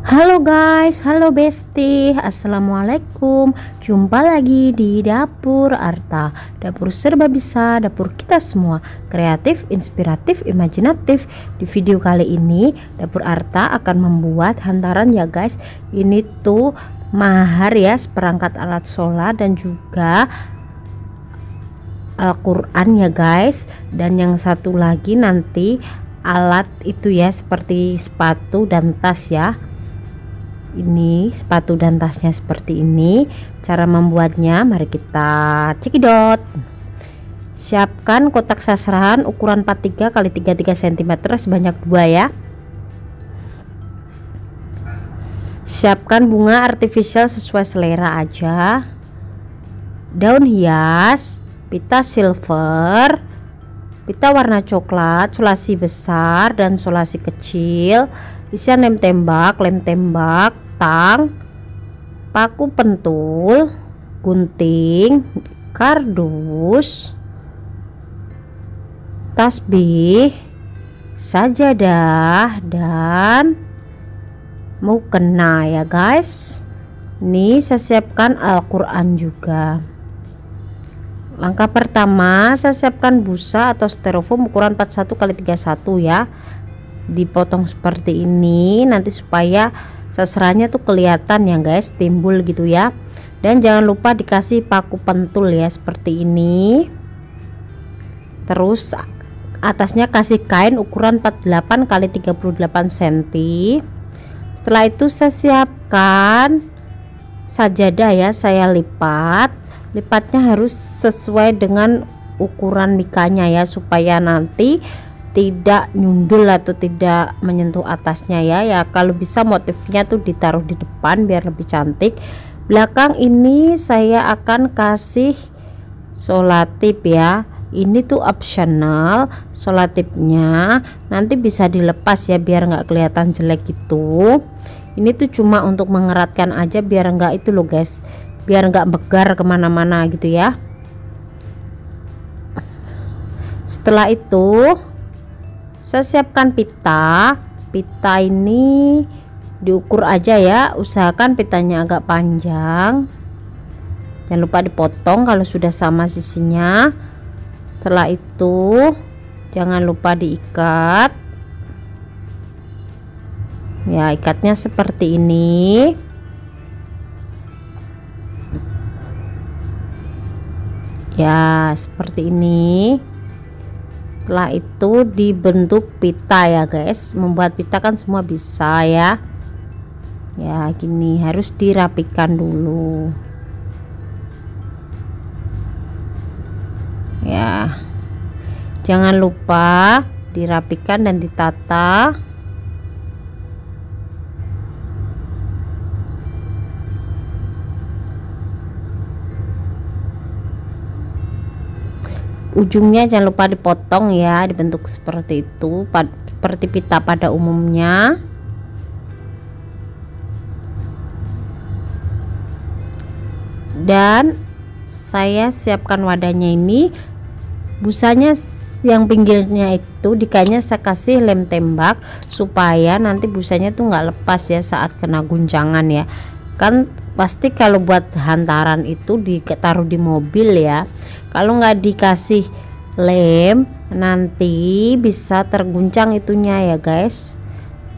Halo guys, halo Besti, Assalamualaikum. Jumpa lagi di Dapur Arta, dapur serba bisa, dapur kita semua, kreatif, inspiratif, imajinatif. Di video kali ini Dapur Arta akan membuat hantaran ya guys. Ini tuh mahar ya, seperangkat alat sholat dan juga Al-Quran ya guys. Dan yang satu lagi nanti alat itu ya, seperti sepatu dan tas ya. Ini sepatu dan tasnya seperti ini. Cara membuatnya mari kita cekidot. Siapkan kotak sasaran ukuran 43 x 33 cm sebanyak 2 ya. Siapkan bunga artifisial sesuai selera aja, daun hias, pita silver, pita warna coklat, solasi besar dan solasi kecil, isian lem tembak, tang, paku pentul, gunting, kardus, tasbih, sajadah, dan mukena ya guys. Ini saya siapkan Al-Quran juga. Langkah pertama, saya siapkan busa atau styrofoam ukuran 41 x 31 ya. Dipotong seperti ini nanti supaya sasarannya tuh kelihatan ya guys, timbul gitu ya. Dan jangan lupa dikasih paku pentul ya seperti ini. Terus atasnya kasih kain ukuran 48 x 38 cm. Setelah itu saya siapkan sajadah ya, saya lipatnya harus sesuai dengan ukuran mikanya ya, supaya nanti tidak nyundul atau tidak menyentuh atasnya ya. Kalau bisa motifnya tuh ditaruh di depan biar lebih cantik. Belakang ini saya akan kasih solatip ya. Ini tuh optional, solatipnya nanti bisa dilepas ya biar nggak kelihatan jelek gitu. Ini tuh cuma untuk mengeratkan aja biar nggak itu loh guys, biar nggak megar kemana-mana gitu ya. Setelah itu saya siapkan pita ini diukur aja ya, usahakan pitanya agak panjang, jangan lupa dipotong kalau sudah sama sisinya. Setelah itu jangan lupa diikat ya, ikatnya seperti ini ya, seperti ini. Setelah itu dibentuk pita ya guys. Membuat pita kan semua bisa ya. Ya gini, harus dirapikan dulu ya. Jangan lupa dirapikan dan ditata. Ujungnya jangan lupa dipotong ya, dibentuk seperti itu, seperti pita pada umumnya. Dan saya siapkan wadahnya ini, busanya yang pinggirnya itu dikanya saya kasih lem tembak supaya nanti busanya tuh nggak lepas ya saat kena guncangan ya. Kan pasti kalau buat hantaran itu ditaruh di mobil ya, kalau nggak dikasih lem nanti bisa terguncang itunya ya guys.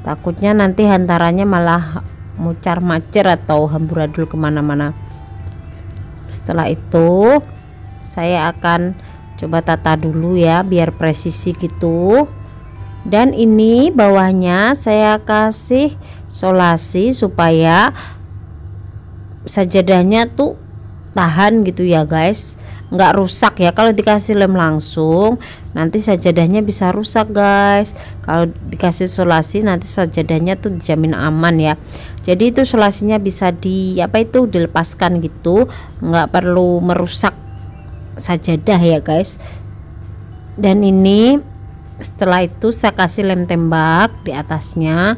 Takutnya nanti hantarannya malah mucar macet atau hamburadul kemana-mana. Setelah itu saya akan coba tata dulu ya biar presisi gitu. Dan ini bawahnya saya kasih solasi supaya sajadahnya tuh tahan gitu ya guys, nggak rusak ya. Kalau dikasih lem langsung nanti sajadahnya bisa rusak guys. Kalau dikasih solasi nanti sajadahnya tuh dijamin aman ya. Jadi itu solasinya bisa dilepaskan gitu, nggak perlu merusak sajadah ya guys. Dan ini setelah itu saya kasih lem tembak di atasnya.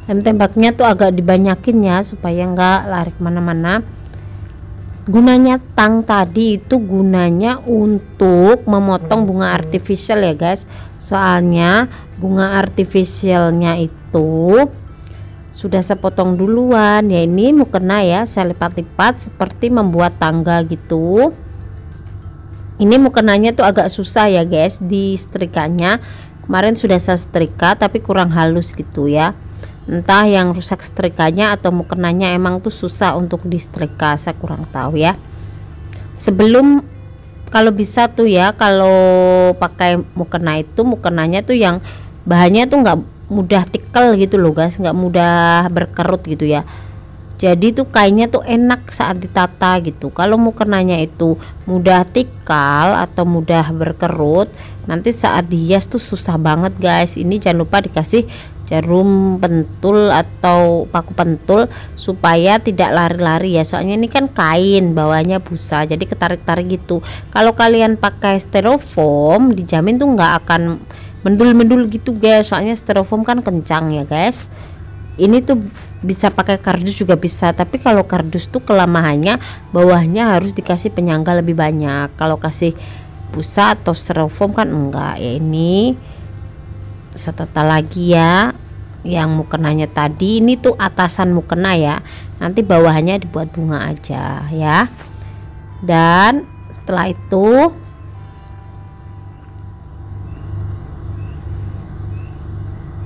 Lem tembaknya tuh agak dibanyakin ya supaya nggak lari kemana-mana. Gunanya tang tadi itu gunanya untuk memotong bunga artifisial ya guys. Soalnya bunga artifisialnya itu sudah saya potong duluan ya. Ini mukena ya, saya lipat-lipat seperti membuat tangga gitu. Ini mukenanya tuh agak susah ya guys di setrikanya. Kemarin sudah saya setrika tapi kurang halus gitu ya. Entah yang rusak setrikanya atau mukenanya emang tuh susah untuk di setrika, saya kurang tahu ya. Sebelum, kalau bisa tuh ya, kalau pakai mukena itu mukenanya tuh yang bahannya tuh nggak mudah tikel gitu loh guys, nggak mudah berkerut gitu ya. Jadi tuh kainnya tuh enak saat ditata gitu. Kalau mukenanya itu mudah tikal atau mudah berkerut, nanti saat dihias tuh susah banget guys. Ini jangan lupa dikasih jarum pentul atau paku pentul supaya tidak lari-lari ya, soalnya ini kan kain, bawahnya busa, jadi ketarik-tarik gitu. Kalau kalian pakai styrofoam dijamin tuh nggak akan mendul-mendul gitu guys, soalnya styrofoam kan kencang ya guys. Ini tuh bisa pakai kardus juga bisa, tapi kalau kardus tuh kelemahannya bawahnya harus dikasih penyangga lebih banyak. Kalau kasih busa atau styrofoam kan enggak ya. Ini saya tata lagi ya yang mukenanya tadi. Ini tuh atasan mukena ya, nanti bawahnya dibuat bunga aja ya. Dan setelah itu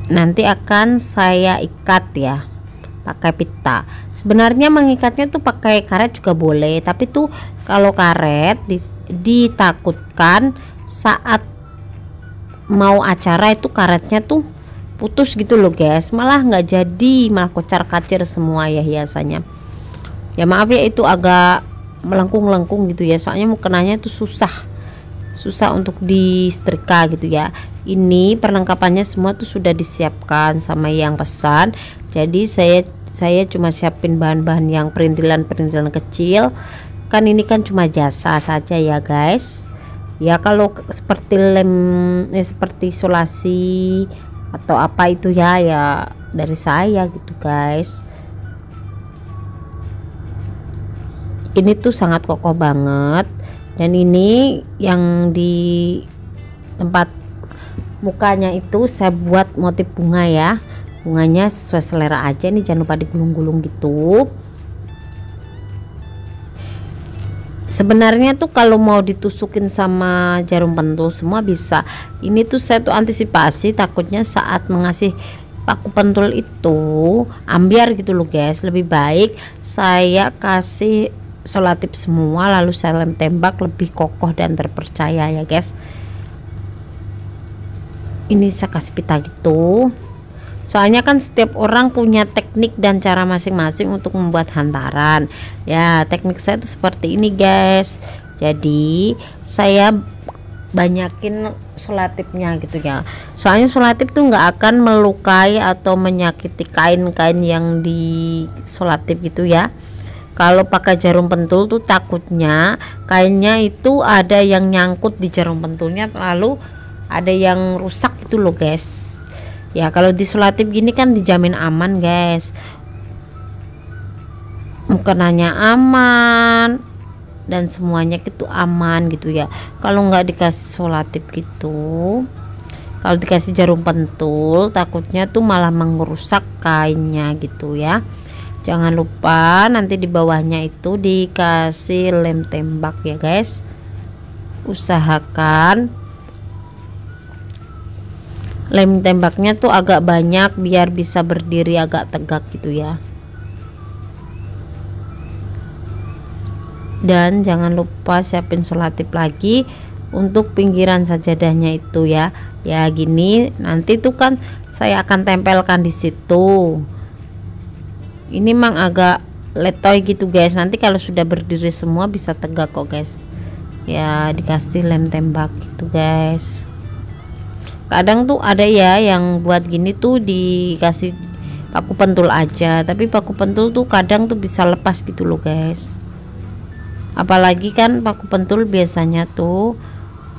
nanti akan saya ikat ya pakai pita. Sebenarnya mengikatnya tuh pakai karet juga boleh, tapi tuh kalau karet ditakutkan saat mau acara itu karetnya tuh putus gitu loh guys, malah nggak jadi, malah kocar-kacir semua ya hiasannya. Ya maaf ya, itu agak melengkung-lengkung gitu ya, soalnya mukenanya tuh susah untuk di setrika gitu ya. Ini perlengkapannya semua tuh sudah disiapkan sama yang pesan, jadi saya cuma siapin bahan-bahan yang perintilan-perintilan kecil, kan ini kan cuma jasa saja ya guys ya. Kalau seperti seperti isolasi atau apa itu ya dari saya gitu guys. Ini tuh sangat kokoh banget. Dan ini yang di tempat mukanya itu saya buat motif bunga ya, bunganya sesuai selera aja. Ini jangan lupa digulung-gulung gitu. Sebenarnya tuh kalau mau ditusukin sama jarum pentul semua bisa. Ini tuh saya tuh antisipasi takutnya saat mengasih paku pentul itu ambiar gitu loh guys. Lebih baik saya kasih solatip semua lalu saya lem tembak, lebih kokoh dan terpercaya ya guys. Ini saya kasih pita gitu, soalnya kan setiap orang punya teknik dan cara masing-masing untuk membuat hantaran ya. Teknik saya tuh seperti ini guys, jadi saya banyakin solatipnya gitu ya, soalnya solatip tuh nggak akan melukai atau menyakiti kain-kain yang di solatip gitu ya. Kalau pakai jarum pentul tuh takutnya kainnya itu ada yang nyangkut di jarum pentulnya lalu ada yang rusak gitu loh guys ya. Kalau di solatip gini kan dijamin aman guys, mukenanya aman dan semuanya gitu aman gitu ya. Kalau nggak dikasih solatip gitu, kalau dikasih jarum pentul takutnya tuh malah merusak kainnya gitu ya. Jangan lupa nanti di bawahnya itu dikasih lem tembak ya guys. Usahakan lem tembaknya tuh agak banyak biar bisa berdiri agak tegak gitu ya. Dan jangan lupa siapin solatip lagi untuk pinggiran sajadahnya itu ya. Ya gini, nanti tuh kan saya akan tempelkan di situ. Ini mang agak letoy gitu guys, nanti kalau sudah berdiri semua bisa tegak kok guys ya. Dikasih lem tembak gitu guys. Kadang tuh ada ya yang buat gini tuh dikasih paku pentul aja, tapi paku pentul tuh kadang tuh bisa lepas gitu loh guys. Apalagi kan paku pentul biasanya tuh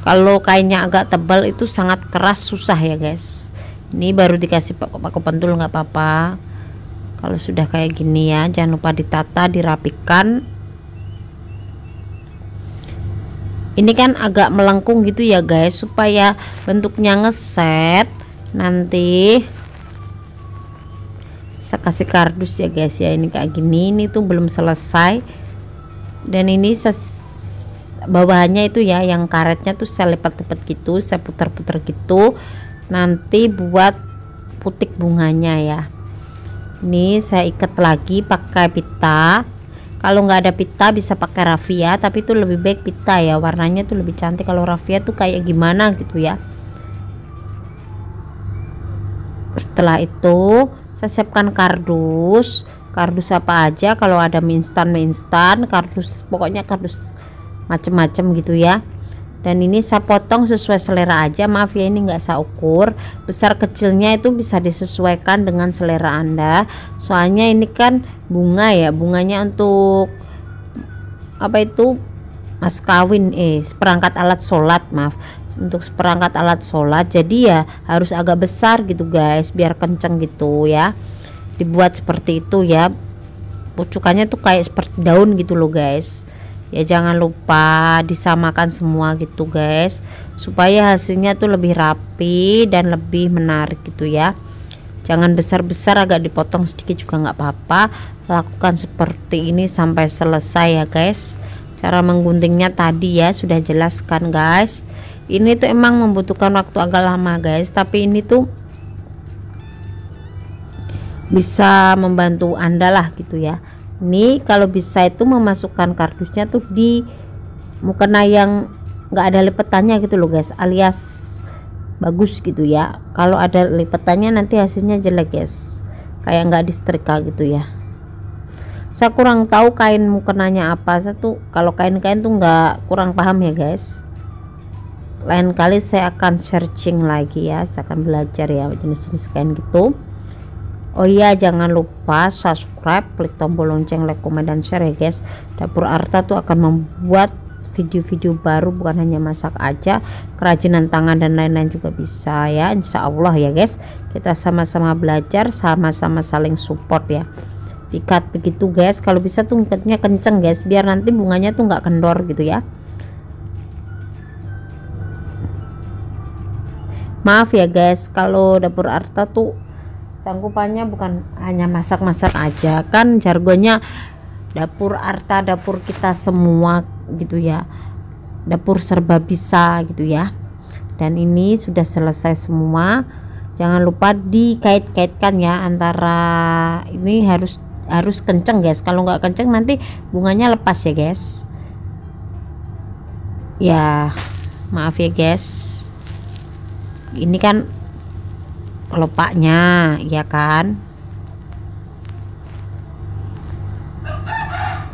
kalau kainnya agak tebal itu sangat keras, susah ya guys. Ini baru dikasih paku pentul nggak apa-apa. Kalau sudah kayak gini ya, jangan lupa ditata, dirapikan. Ini kan agak melengkung gitu ya guys, supaya bentuknya ngeset. Nanti saya kasih kardus ya guys ya. Ini kayak gini, ini tuh belum selesai. Dan ini bawahnya itu ya, yang karetnya tuh saya lipat-lipat gitu, saya putar-putar gitu, nanti buat putik bunganya ya. Ini saya ikat lagi pakai pita. Kalau nggak ada pita bisa pakai raffia, tapi itu lebih baik pita ya, warnanya tuh lebih cantik. Kalau raffia tuh kayak gimana gitu ya. Setelah itu saya siapkan kardus apa aja, kalau ada mie instan, kardus pokoknya kardus macem-macem gitu ya. Dan ini saya potong sesuai selera aja, maaf ya ini nggak saya ukur, besar kecilnya itu bisa disesuaikan dengan selera Anda. Soalnya ini kan bunga ya, bunganya untuk apa itu, mas kawin, seperangkat alat sholat, maaf, untuk seperangkat alat sholat, jadi ya harus agak besar gitu guys, biar kenceng gitu ya. Dibuat seperti itu ya, pucukannya tuh kayak seperti daun gitu loh guys ya. Jangan lupa disamakan semua gitu guys, supaya hasilnya tuh lebih rapi dan lebih menarik gitu ya. Jangan besar-besar, agak dipotong sedikit juga nggak apa-apa. Lakukan seperti ini sampai selesai ya guys. Cara mengguntingnya tadi ya sudah jelaskan guys. Ini tuh emang membutuhkan waktu agak lama guys, tapi ini tuh bisa membantu Anda lah gitu ya. Ini kalau bisa itu memasukkan kardusnya tuh di mukena yang nggak ada lipetannya gitu loh guys, alias bagus gitu ya. Kalau ada lipetannya nanti hasilnya jelek guys, kayak nggak disetrika gitu ya. Saya kurang tahu kain mukenanya apa, saya tuh kalau kain-kain tuh nggak, kurang paham ya guys. Lain kali saya akan searching lagi ya, saya akan belajar ya jenis-jenis kain gitu. Oh iya, jangan lupa subscribe, klik tombol lonceng, like, komen, dan share ya guys. Dapur Arta tuh akan membuat video-video baru, bukan hanya masak aja, kerajinan tangan dan lain-lain juga bisa ya, insya Allah ya guys. Kita sama-sama belajar, sama-sama saling support ya. Diikat begitu guys, kalau bisa tuh ikatnya kenceng guys, biar nanti bunganya tuh nggak kendor gitu ya. Maaf ya guys, kalau Dapur Arta tuh cangkupannya bukan hanya masak-masak aja, kan jargonnya Dapur Arta, dapur kita semua gitu ya, dapur serba bisa gitu ya. Dan ini sudah selesai semua. Jangan lupa dikait-kaitkan ya, antara ini harus kenceng guys, kalau nggak kenceng nanti bunganya lepas ya guys ya. Maaf ya guys, ini kan kelopaknya ya kan,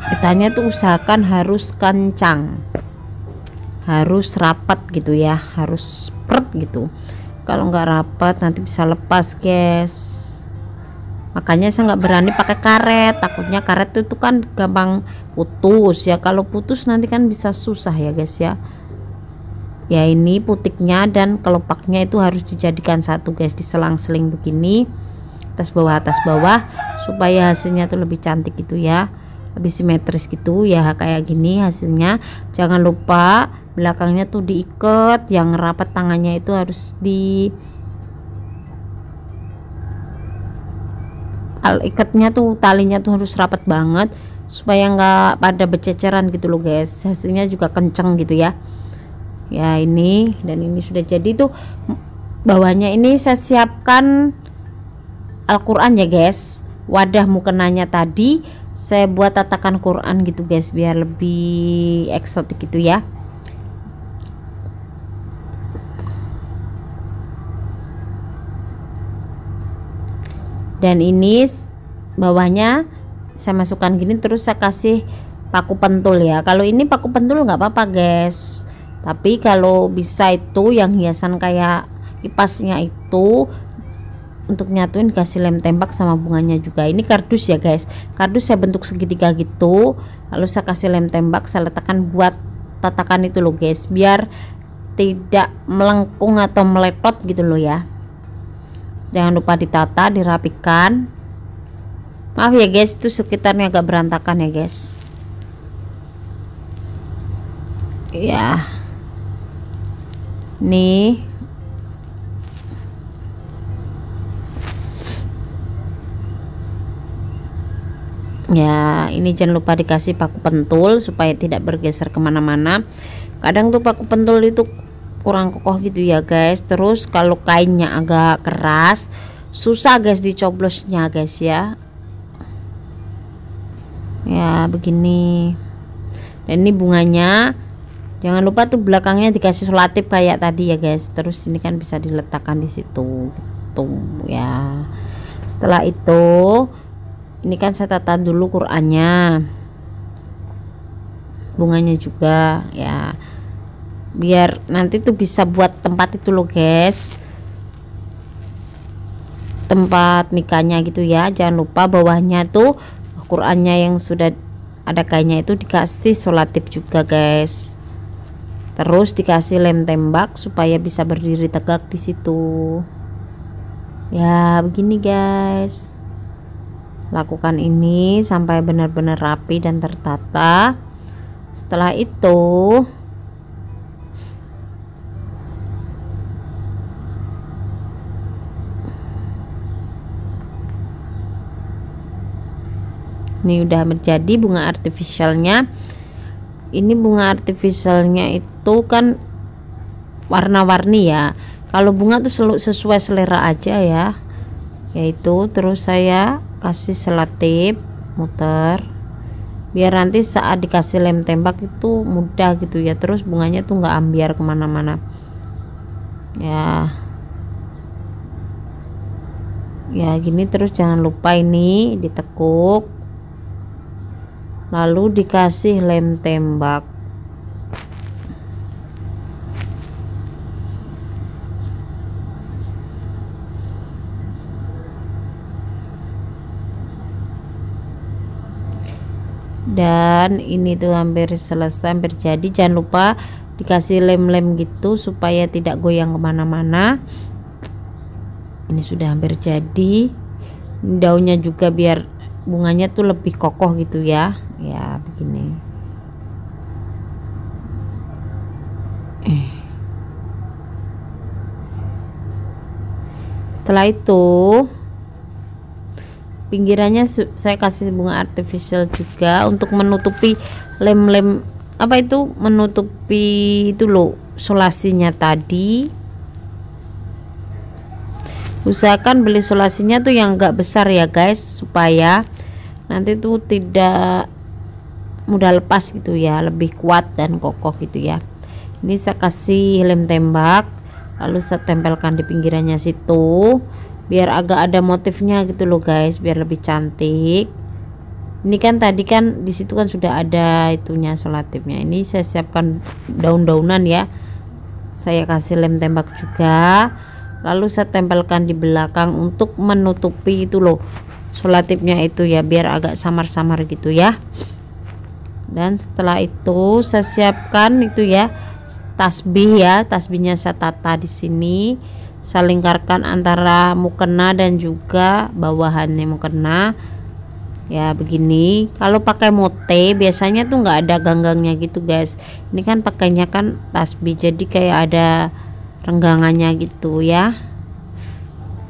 ditanya tuh usahakan harus kencang, harus rapat gitu ya, harus spret gitu. Kalau nggak rapat nanti bisa lepas guys. Makanya saya nggak berani pakai karet, takutnya karet itu kan gampang putus ya. Kalau putus nanti kan bisa susah ya guys ya. Ya ini putiknya dan kelopaknya itu harus dijadikan satu guys, diselang-seling begini, atas bawah supaya hasilnya tuh lebih cantik gitu ya, lebih simetris gitu ya, kayak gini hasilnya. Jangan lupa belakangnya tuh diikat, yang rapat tangannya itu harus ikatnya tuh, talinya tuh harus rapat banget supaya nggak pada berceceran gitu loh guys. Hasilnya juga kenceng gitu ya. Ya ini, dan ini sudah jadi tuh. Bawahnya ini saya siapkan Al-Quran ya guys. Wadah mukenanya tadi saya buat tatakan Quran gitu guys, biar lebih eksotik gitu ya. Dan ini bawahnya saya masukkan gini, terus saya kasih paku pentul ya. Kalau ini paku pentul nggak apa-apa guys, tapi kalau bisa itu yang hiasan kayak kipasnya itu, untuk nyatuin kasih lem tembak sama bunganya juga. Ini kardus ya guys, kardus saya bentuk segitiga gitu, lalu saya kasih lem tembak, saya letakkan buat tatakan itu loh guys, biar tidak melengkung atau meletot gitu loh ya. Jangan lupa ditata, dirapikan. Maaf ya guys, itu sekitarnya agak berantakan ya guys ya. Nih Ya, ini jangan lupa dikasih paku pentul supaya tidak bergeser kemana-mana. Kadang tuh paku pentul itu kurang kokoh gitu ya guys. Terus kalau kainnya agak keras, susah guys dicoblosnya guys ya. Ya begini. Dan ini bunganya, jangan lupa tuh belakangnya dikasih selotip kayak tadi ya guys. Terus ini kan bisa diletakkan di situ gitu ya. Setelah itu ini kan saya tata dulu Qurannya, bunganya juga ya, biar nanti tuh bisa buat tempat itu loh guys, tempat mikanya gitu ya. Jangan lupa bawahnya tuh Qurannya yang sudah ada kainnya itu dikasih solatip juga guys. Terus dikasih lem tembak supaya bisa berdiri tegak di situ. Ya begini guys. Lakukan ini sampai benar-benar rapi dan tertata. Setelah itu ini udah menjadi bunga artifisialnya. Ini bunga artifisialnya itu kan warna-warni ya. Kalau bunga tuh selalu sesuai selera aja ya. Yaitu terus saya kasih selotip muter biar nanti saat dikasih lem tembak itu mudah gitu ya. Terus bunganya tuh nggak ambiar kemana-mana ya. Ya gini, terus jangan lupa ini ditekuk lalu dikasih lem tembak. Dan ini tuh hampir selesai, hampir jadi. Jangan lupa dikasih lem-lem gitu supaya tidak goyang kemana-mana. Ini sudah hampir jadi. Daunnya juga biar bunganya tuh lebih kokoh gitu ya. Ya begini. Setelah itu pinggirannya saya kasih bunga artifisial juga untuk menutupi lem-lem apa itu, menutupi itu loh solasinya tadi. Usahakan beli solasinya tuh yang enggak besar ya guys, supaya nanti tuh tidak mudah lepas gitu ya, lebih kuat dan kokoh gitu ya. Ini saya kasih lem tembak lalu saya tempelkan di pinggirannya situ biar agak ada motifnya gitu loh guys, biar lebih cantik. Ini kan tadi kan di situ kan sudah ada itunya solatipnya. Ini saya siapkan daun-daunan ya, saya kasih lem tembak juga lalu saya tempelkan di belakang untuk menutupi itu loh solatipnya itu ya, biar agak samar-samar gitu ya. Dan setelah itu saya siapkan itu ya tasbih ya, tasbihnya saya tata di sini. Saya lingkarkan antara mukena dan juga bawahannya mukena ya begini. Kalau pakai mote biasanya tuh nggak ada ganggangnya gitu guys. Ini kan pakainya kan tasbih jadi kayak ada renggangannya gitu ya.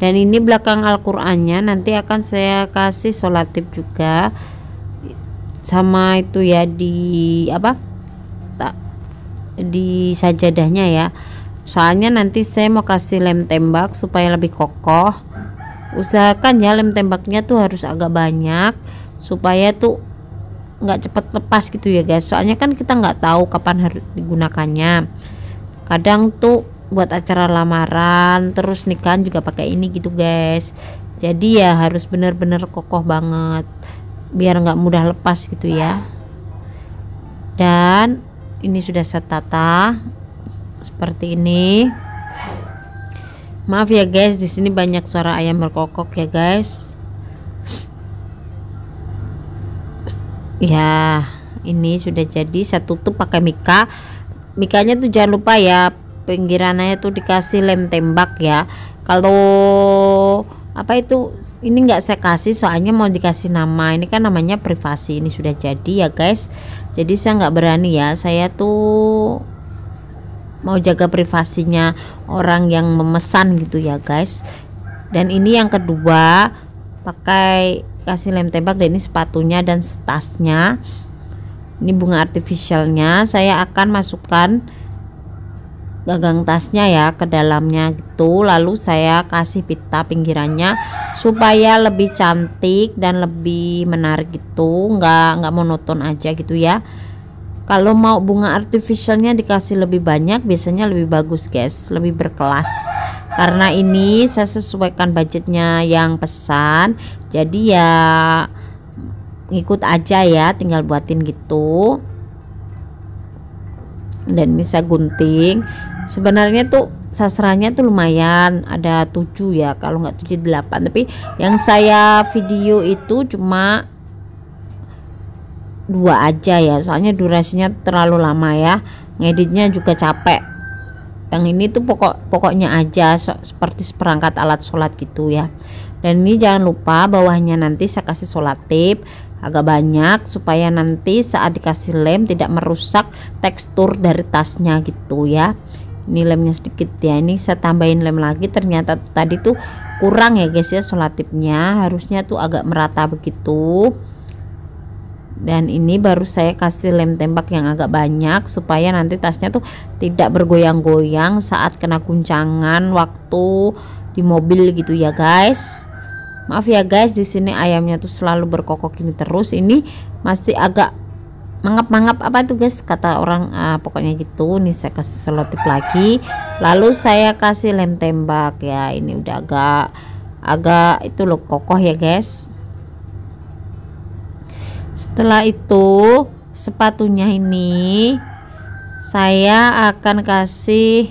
Dan ini belakang Al-Qur'annya nanti akan saya kasih solatip juga sama itu ya, di apa di sajadahnya ya. Soalnya nanti saya mau kasih lem tembak supaya lebih kokoh. Usahakan ya lem tembaknya tuh harus agak banyak supaya tuh nggak cepet lepas gitu ya guys. Soalnya kan kita nggak tahu kapan harus digunakannya. Kadang tuh buat acara lamaran terus nikahan juga pakai ini gitu guys. Jadi ya harus bener-bener kokoh banget biar nggak mudah lepas gitu ya. Dan ini sudah saya tata seperti ini. Maaf ya guys, di sini banyak suara ayam berkokok ya guys. Ya, ini sudah jadi. Saya tutup pakai mika. Mikanya tuh jangan lupa ya, pinggirannya tuh dikasih lem tembak ya. Kalau apa itu, ini nggak saya kasih soalnya mau dikasih nama. Ini kan namanya privasi. Ini sudah jadi ya guys. Jadi saya nggak berani ya. Saya tuh mau jaga privasinya orang yang memesan gitu ya guys. Dan ini yang kedua pakai kasih lem tembak. Dan ini sepatunya dan tasnya, ini bunga artificialnya. Saya akan masukkan gagang tasnya ya ke dalamnya gitu, lalu saya kasih pita pinggirannya supaya lebih cantik dan lebih menarik gitu, nggak monoton aja gitu ya. Kalau mau bunga artificialnya dikasih lebih banyak biasanya lebih bagus guys, lebih berkelas. Karena ini saya sesuaikan budgetnya yang pesan, jadi ya ngikut aja ya, tinggal buatin gitu. Dan ini saya gunting. Sebenarnya tuh sasarannya tuh lumayan, ada 7 ya, kalau nggak 7 8, tapi yang saya video itu cuma 2 aja ya, soalnya durasinya terlalu lama ya, ngeditnya juga capek. Yang ini tuh pokoknya aja seperti seperangkat alat sholat gitu ya. Dan ini jangan lupa bawahnya nanti saya kasih solatip agak banyak supaya nanti saat dikasih lem tidak merusak tekstur dari tasnya gitu ya. Ini lemnya sedikit ya, ini saya tambahin lem lagi, ternyata tadi tuh kurang ya guys ya solatipnya, harusnya tuh agak merata begitu. Dan ini baru saya kasih lem tembak yang agak banyak supaya nanti tasnya tuh tidak bergoyang-goyang saat kena guncangan waktu di mobil gitu ya guys. Maaf ya guys, di sini ayamnya tuh selalu berkokok ini terus, ini masih agak mangap-mangap apa tuh guys kata orang, pokoknya gitu. Nih saya kasih selotip lagi, lalu saya kasih lem tembak ya. Ini udah agak itu loh kokoh ya guys. Setelah itu sepatunya ini saya akan kasih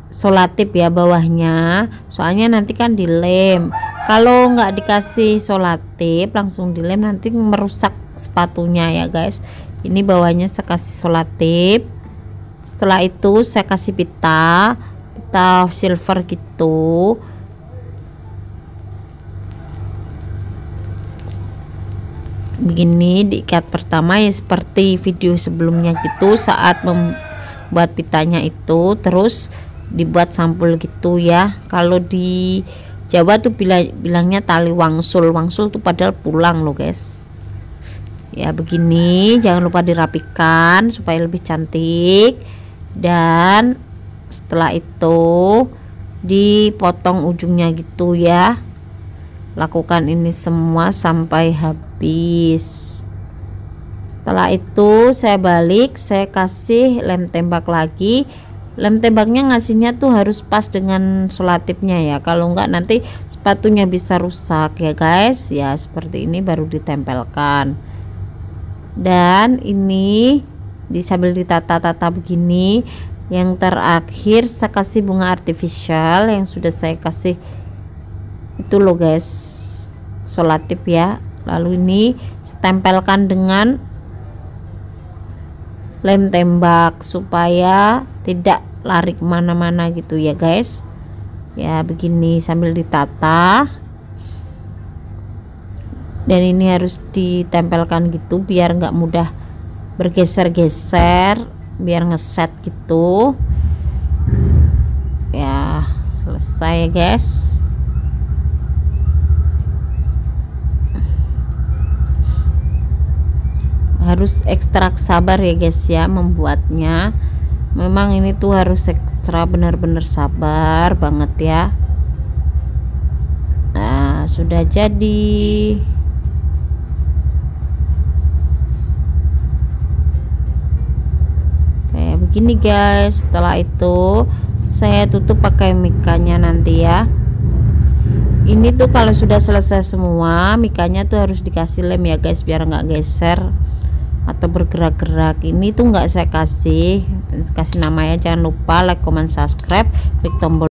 solatip ya bawahnya, soalnya nanti kan dilem. Kalau nggak dikasih solatip langsung dilem nanti merusak sepatunya ya guys. Ini bawahnya saya kasih solatip, setelah itu saya kasih pita silver gitu. Begini diikat pertama ya seperti video sebelumnya gitu, saat membuat pitanya itu terus dibuat sampul gitu ya. Kalau di Jawa tuh bilangnya tali wangsul tuh padahal pulang loh guys ya. Begini jangan lupa dirapikan supaya lebih cantik, dan setelah itu dipotong ujungnya gitu ya. Lakukan ini semua sampai habis. Setelah itu saya balik, saya kasih lem tembak lagi. Lem tembaknya ngasihnya tuh harus pas dengan solatipnya ya, kalau enggak nanti sepatunya bisa rusak ya guys ya. Seperti ini baru ditempelkan. Dan ini sambil ditata-tata begini. Yang terakhir saya kasih bunga artificial yang sudah saya kasih itu loh guys, solatip ya. Lalu ini saya tempelkan dengan lem tembak supaya tidak lari kemana-mana gitu ya guys ya. Begini sambil ditata, dan ini harus ditempelkan gitu biar nggak mudah bergeser-geser, biar ngeset gitu ya. Selesai ya guys. Harus ekstra sabar ya guys ya membuatnya. Memang ini tuh harus ekstra benar-benar sabar banget ya. Nah sudah jadi. Kayak begini guys. Setelah itu saya tutup pakai mikanya nanti ya. Ini tuh kalau sudah selesai semua, mikanya tuh harus dikasih lem ya guys biar nggak geser atau bergerak-gerak. Ini tuh nggak saya kasih nama ya. Jangan lupa like, comment, subscribe, klik tombol